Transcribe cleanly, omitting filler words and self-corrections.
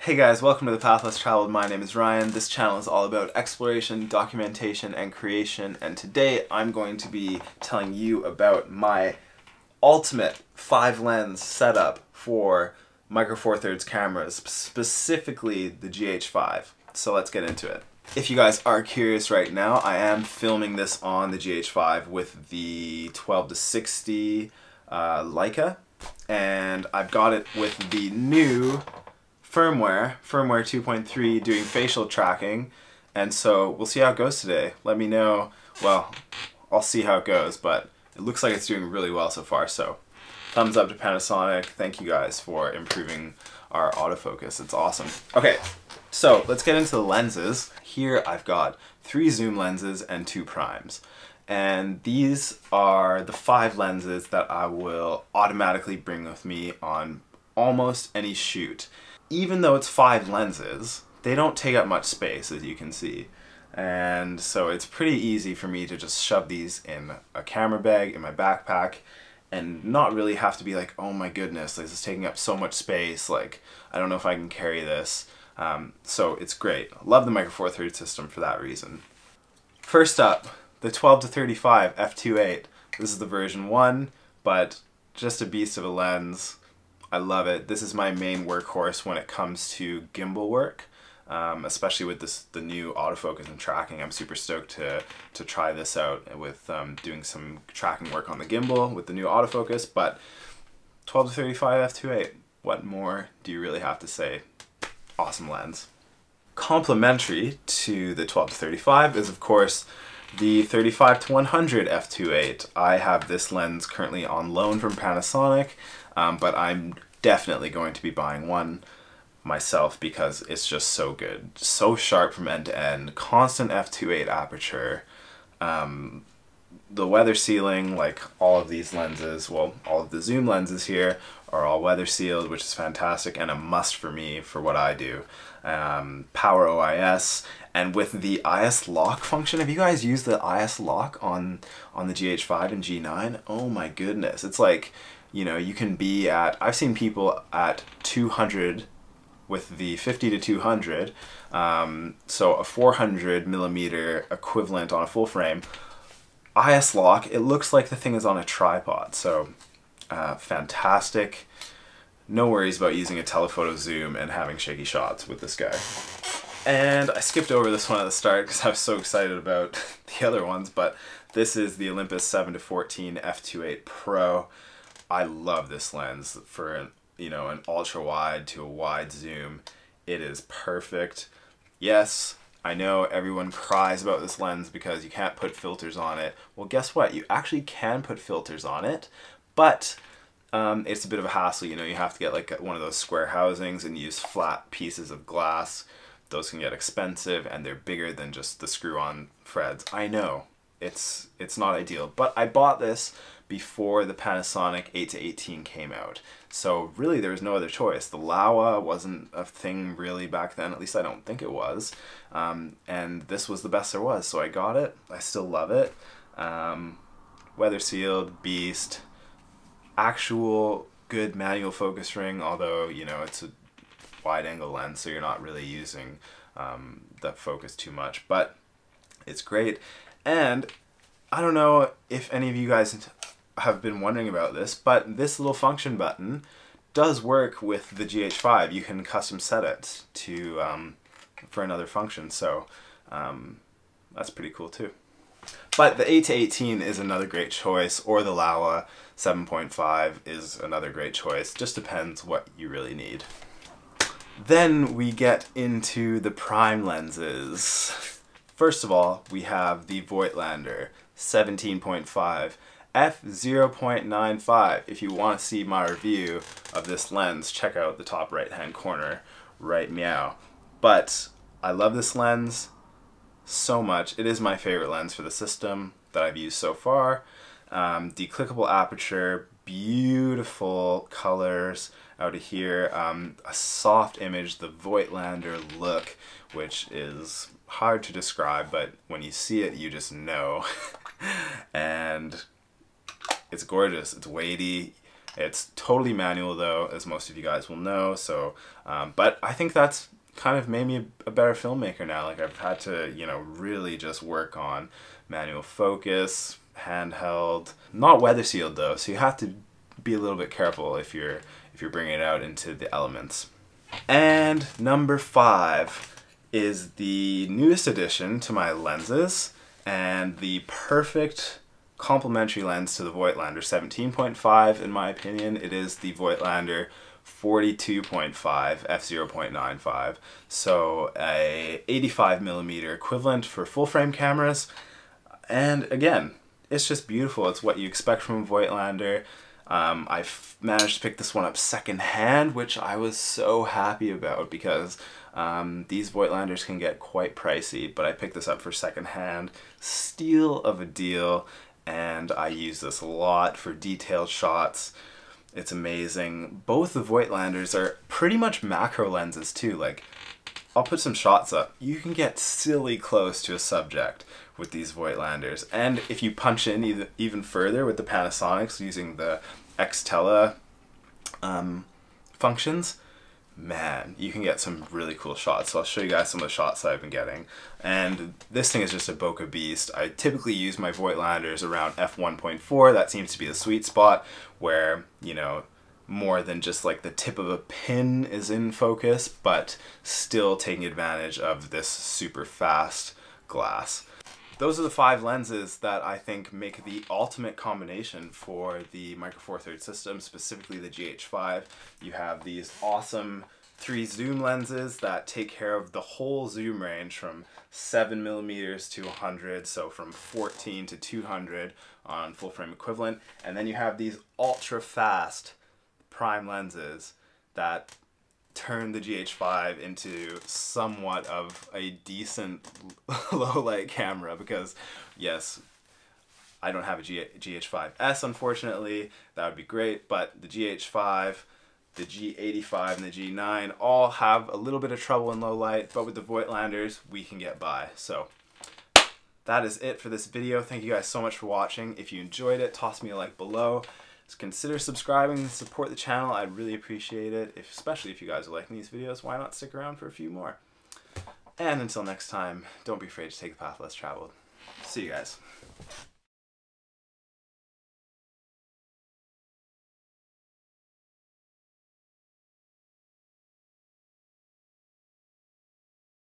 Hey guys, welcome to The Path Less Traveled. My name is Ryan. This channel is all about exploration, documentation, and creation, and today I'm going to be telling you about my ultimate 5-lens setup for Micro Four Thirds cameras, specifically the GH5. So let's get into it. If you guys are curious right now, I am filming this on the GH5 with the 12-60 Leica, and I've got it with the new firmware 2.3 doing facial tracking, and so we'll see how it goes today. Let me know. Well, I'll see how it goes, but it looks like it's doing really well so far, so thumbs up to Panasonic. Thank you guys for improving our autofocus. It's awesome. Okay, so let's get into the lenses. Here I've got 3 zoom lenses and 2 primes. And these are the 5 lenses that I will automatically bring with me on almost any shoot. Even though it's 5 lenses, they don't take up much space, as you can see. And so it's pretty easy for me to just shove these in a camera bag, in my backpack, and not really have to be like, oh my goodness, this is taking up so much space, like, I don't know if I can carry this. So it's great. Love the Micro Four Thirds system for that reason. First up, the 12-35 f2.8. This is the version 1, but just a beast of a lens. I love it. This is my main workhorse when it comes to gimbal work, especially with the new autofocus and tracking. I'm super stoked to try this out with doing some tracking work on the gimbal with the new autofocus, but 12-35 f2.8, what more do you really have to say? Awesome lens. Complementary to the 12-35 is, of course, the 35-100 f2.8. I have this lens currently on loan from Panasonic, but I'm definitely going to be buying one myself because it's just so good. So sharp from end to end, constant f2.8 aperture. The weather sealing, like all of these lenses, well, all of the zoom lenses here are all weather sealed, which is fantastic and a must for me for what I do. Power OIS, and with the IS lock function, have you guys used the IS lock on the GH5 and G9? Oh my goodness, it's like, you know, you can be at, I've seen people at 200 with the 50-200, so a 400mm equivalent on a full frame. IS lock, it looks like the thing is on a tripod, so fantastic. No worries about using a telephoto zoom and having shaky shots with this guy. And I skipped over this one at the start because I was so excited about the other ones, but this is the Olympus 7-14 f2.8 Pro. I love this lens for an ultra wide to a wide zoom. It is perfect. Yes, I know everyone cries about this lens because you can't put filters on it. Well, guess what? You actually can put filters on it, but it's a bit of a hassle. You know, you have to get like one of those square housings and use flat pieces of glass. Those can get expensive and they're bigger than just the screw-on Freds. I know, it's not ideal, but I bought this before the Panasonic 8-18 came out. So really there was no other choice. The Laowa wasn't a thing really back then, at least I don't think it was. And this was the best there was, so I got it. I still love it. Weather sealed, beast, actual good manual focus ring, although, you know, it's a wide angle lens, so you're not really using that focus too much, but it's great. And I don't know if any of you guys have been wondering about this, but this little function button does work with the GH5. You can custom set it to for another function, so that's pretty cool too. But the 8-18 is another great choice, or the Laowa 7.5 is another great choice. Just depends what you really need. Then we get into the prime lenses. First of all, we have the VOIGTLANDER 17.5 f0.95. If you want to see my review of this lens, check out the top right hand corner right meow. But I love this lens so much. It is my favorite lens for the system that I've used so far. Declickable aperture, beautiful colors out of here, a soft image, the VOIGTLANDER look, which is hard to describe, but when you see it you just know. And it's gorgeous, it's weighty, It's totally manual though, as most of you guys will know. So, but I think that's kind of made me a better filmmaker now. Like I've had to, you know, really just work on manual focus, handheld, not weather sealed though. So you have to be a little bit careful if you're bringing it out into the elements. And number 5 is the newest addition to my lenses and the perfect complementary lens to the Voigtlander 17.5. In my opinion, it is the Voigtlander 42.5 f/0.95, so a 85mm equivalent for full frame cameras. And again, it's just beautiful. It's what you expect from a Voigtlander. I've managed to pick this one up secondhand, which I was so happy about because these Voigtlanders can get quite pricey, but I picked this up for secondhand. Steal of a deal, and I use this a lot for detailed shots. It's amazing. Both the Voigtlanders are pretty much macro lenses too. Like, I'll put some shots up. You can get silly close to a subject with these Voigtlanders. And if you punch in even further with the Panasonics using the Xtella functions, man, you can get some really cool shots. So I'll show you guys some of the shots that I've been getting. And this thing is just a bokeh beast. I typically use my Voigtlanders around f1.4. That seems to be the sweet spot where, you know, more than just like the tip of a pin is in focus, but still taking advantage of this super fast glass. Those are the 5 lenses that I think make the ultimate combination for the Micro Four Thirds system, specifically the GH5. You have these awesome 3 zoom lenses that take care of the whole zoom range from 7mm to 100, so from 14 to 200 on full frame equivalent. And then you have these ultra fast prime lenses that turn the GH5 into somewhat of a decent low light camera, because yes, I don't have a GH5S unfortunately. That would be great, but the GH5, the G85 and the G9 all have a little bit of trouble in low light, but with the Voigtlanders we can get by. So that is it for this video. Thank you guys so much for watching. If you enjoyed it, toss me a like below. Consider subscribing and support the channel. I'd really appreciate it, especially if you guys are liking these videos. Why not stick around for a few more? And until next time, don't be afraid to take the path less traveled. See you guys.